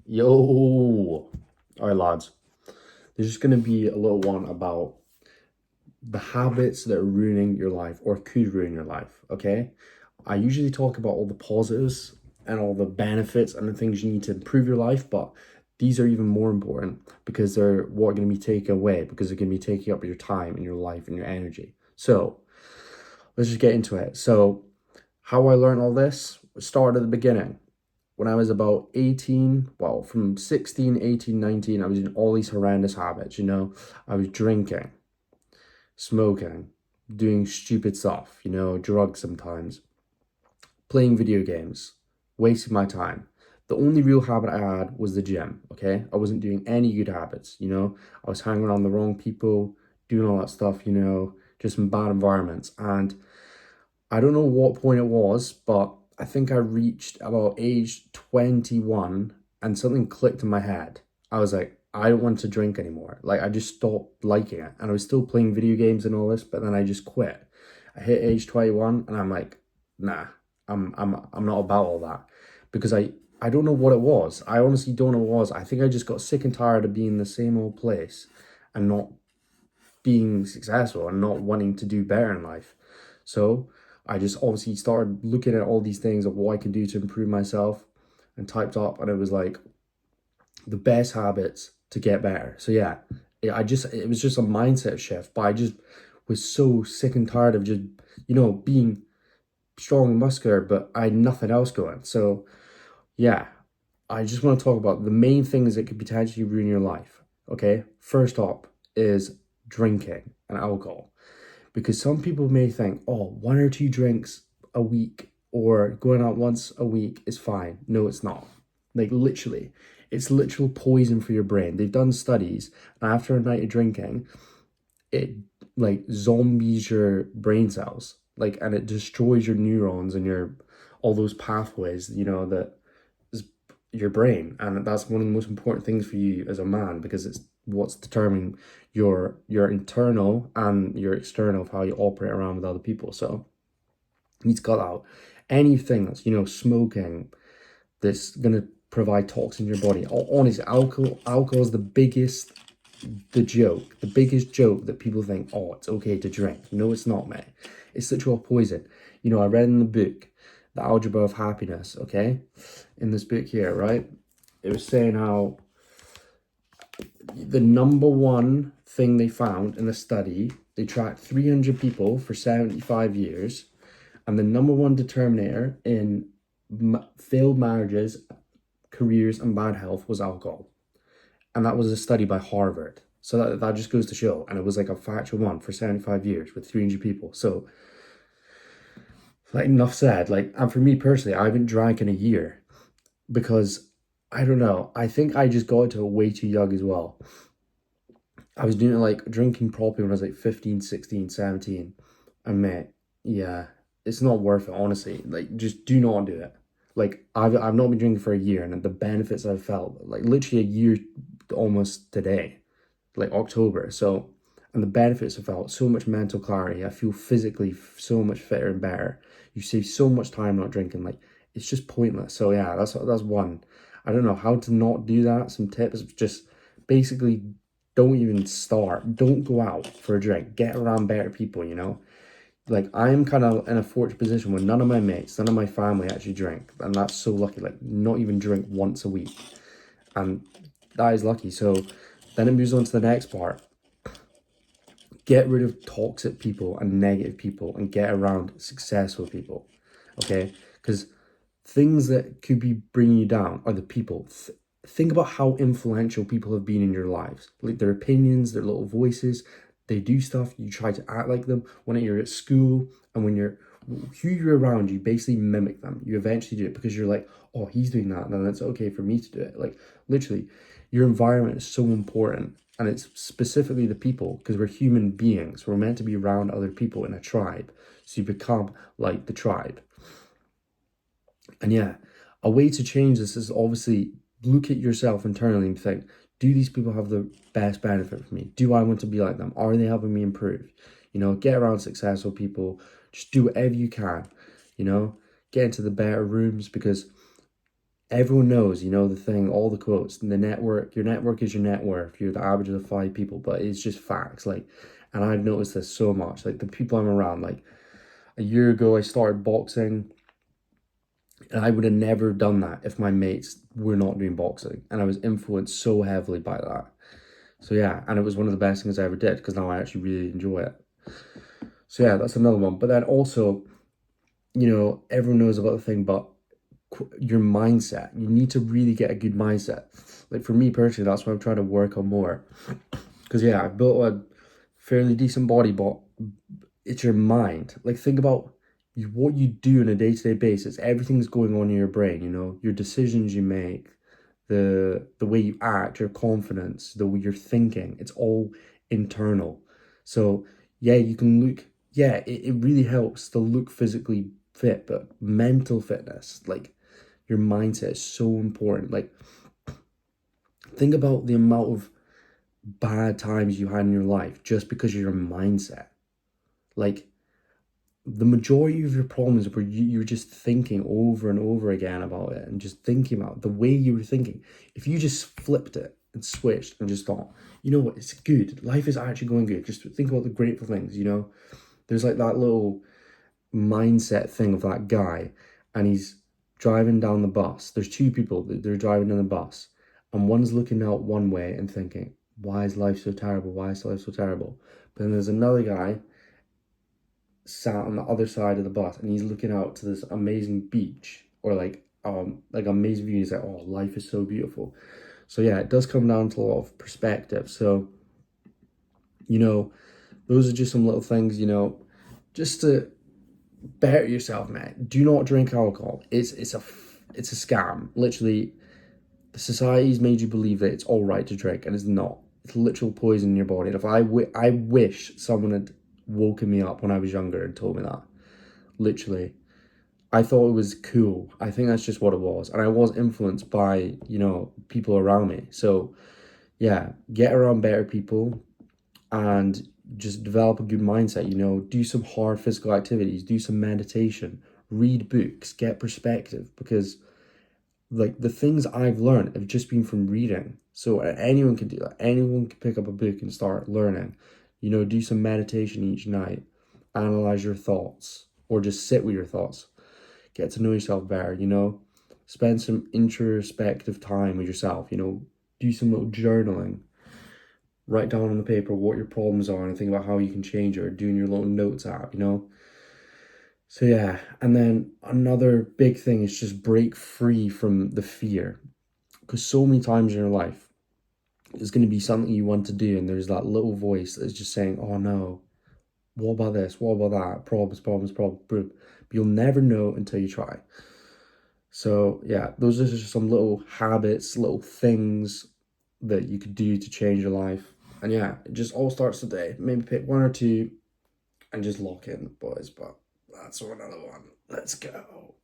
Yo, all right, lads. There's just gonna be a little one about the habits that are ruining your life or could ruin your life. Okay, I usually talk about all the positives and all the benefits and the things you need to improve your life, but these are even more important because they're what are going to be taken away because they're going to be taking up your time and your life and your energy. So let's just get into it. So, how I learned all this started at the beginning when I was about 18, well, from 16, 18, 19, I was in all these horrendous habits, I was drinking, smoking, doing stupid stuff, drugs sometimes, playing video games, wasting my time. The only real habit I had was the gym, okay? I wasn't doing any good habits, I was hanging around the wrong people, doing all that stuff, just in bad environments. And I don't know what point it was, but I think I reached about age 21 and something clicked in my head. I was like, I don't want to drink anymore. Like I just stopped liking it. And I was still playing video games and all this, but then I just quit. I hit age 21 and I'm like, nah, I'm not about all that. Because I don't know what it was. I honestly don't know what it was. I think I just got sick and tired of being in the same old place and not being successful and not wanting to do better in life. So I just obviously started looking at all these things of what I can do to improve myself and typed up, and it was like the best habits to get better. So yeah, it was just a mindset shift, but I just was so sick and tired of just, being strong and muscular, but I had nothing else going. So yeah, I just want to talk about the main things that could potentially ruin your life. Okay, first up is drinking and alcohol. Because some people may think, oh, one or two drinks a week or going out once a week is fine. No, it's not. Like literally, it's literal poison for your brain. They've done studies, and after a night of drinking, it like zombies your brain cells, like, and it destroys your neurons and your all those pathways, that is your brain, and that's one of the most important things for you as a man because it's what's determining your internal and your external of how you operate around with other people. So you need to cut out anything that's smoking that's gonna provide toxins in your body. Honestly, alcohol is the biggest joke that people think, oh, it's okay to drink. No, it's not, mate. It's literal poison. I read in the book The Algebra of Happiness, okay, in this book here, right, it was saying how the number one thing they found in the study, they tracked 300 people for 75 years, and the number one determinator in failed marriages, careers, and bad health was alcohol. And that was a study by Harvard. So that just goes to show. And it was like a factual one for 75 years with 300 people. So, like, enough said. Like, and for me personally, I haven't drank in a year because I don't know. I think I just got into it way too young as well. I was doing like drinking properly when I was like 15, 16, 17. And mate, yeah, it's not worth it, honestly. Like, just do not do it. Like, I've not been drinking for a year, and the benefits I've felt, like literally a year almost today, like October. So, and the benefits I've felt, so much mental clarity. I feel physically so much fitter and better. You save so much time not drinking. Like, it's just pointless. So yeah, that's one. I don't know how to not do that. Some tips, just basically don't even start. Don't go out for a drink. Get around better people. Like, I'm kind of in a fortunate position where none of my mates, none of my family actually drink. And that's so lucky. Like, not even drink once a week. And that is lucky. So then it moves on to the next part. Get rid of toxic people and negative people and get around successful people. Okay? Because things that could be bringing you down are the people. Think about how influential people have been in your lives. Like their opinions, their little voices. They do stuff, you try to act like them. When you're at school and when who you're around, you basically mimic them. You eventually do it because you're like, oh, he's doing that, and then it's okay for me to do it. Like, literally, your environment is so important. And it's specifically the people, because we're human beings. We're meant to be around other people in a tribe. So you become like the tribe. And yeah, a way to change this is obviously look at yourself internally and think, do these people have the best benefit for me? Do I want to be like them? Are they helping me improve? Get around successful people. Just do whatever you can, get into the better rooms because Everyone knows, you know, the thing, all the quotes, the network, your network is your net worth. You're the average of the five people, but it's just facts. Like, and I've noticed this so much. Like, the people I'm around, like, a year ago, I started boxing, and I would have never done that if my mates were not doing boxing. And I was influenced so heavily by that. So, yeah, and it was one of the best things I ever did because now I actually really enjoy it. So, yeah, that's another one. But then also, you know, everyone knows about the thing, but your mindset. You need to really get a good mindset. Like for me personally, that's what I'm trying to work on more. Because yeah, I've built a fairly decent body, but it's your mind. Like think about what you do on a day-to-day basis. Everything's going on in your brain, you know, your decisions you make, the way you act, your confidence, the way you're thinking, it's all internal. So yeah, you can look, yeah, it really helps to look physically fit, but mental fitness, like your mindset is so important. Like think about the amount of bad times you had in your life just because of your mindset. Like the majority of your problems were you were just thinking over and over again about it and just thinking about the way you were thinking. If you just flipped it and switched and just thought, you know what, it's good. Life is actually going good. Just think about the grateful things, you know? There's like that little mindset thing of that guy and he's driving down the bus. There's two people that they're driving down the bus and one's looking out one way and thinking, why is life so terrible? Why is life so terrible? But then there's another guy sat on the other side of the bus and he's looking out to this amazing beach or like amazing view. He's like, oh, life is so beautiful. So yeah, it does come down to a lot of perspective. So, you know, those are just some little things, you know, just to better yourself, man. Do not drink alcohol. It's a scam. Literally, the society's made you believe that it's all right to drink, and it's not. It's literal poison in your body. And if I wish someone had woken me up when I was younger and told me that. Literally, I thought it was cool. I think that's just what it was, and I was influenced by people around me. So yeah, get around better people and just develop a good mindset, do some hard physical activities, do some meditation, read books, get perspective, because like the things I've learned have just been from reading. So anyone can do that. Anyone can pick up a book and start learning. Do some meditation each night, analyze your thoughts, or just sit with your thoughts. Get to know yourself better, spend some introspective time with yourself, do some little journaling. Write down on the paper what your problems are and think about how you can change it, or doing your little notes app. So yeah, and then another big thing is just break free from the fear. Because so many times in your life, there's going to be something you want to do, and there's that little voice that's just saying, oh no, what about this? What about that? Problems, problems, problems. But you'll never know until you try. So yeah, those are just some little habits, little things that you could do to change your life. And yeah, it just all starts today. Maybe pick one or two and just lock in, boys. But that's another one. Let's go.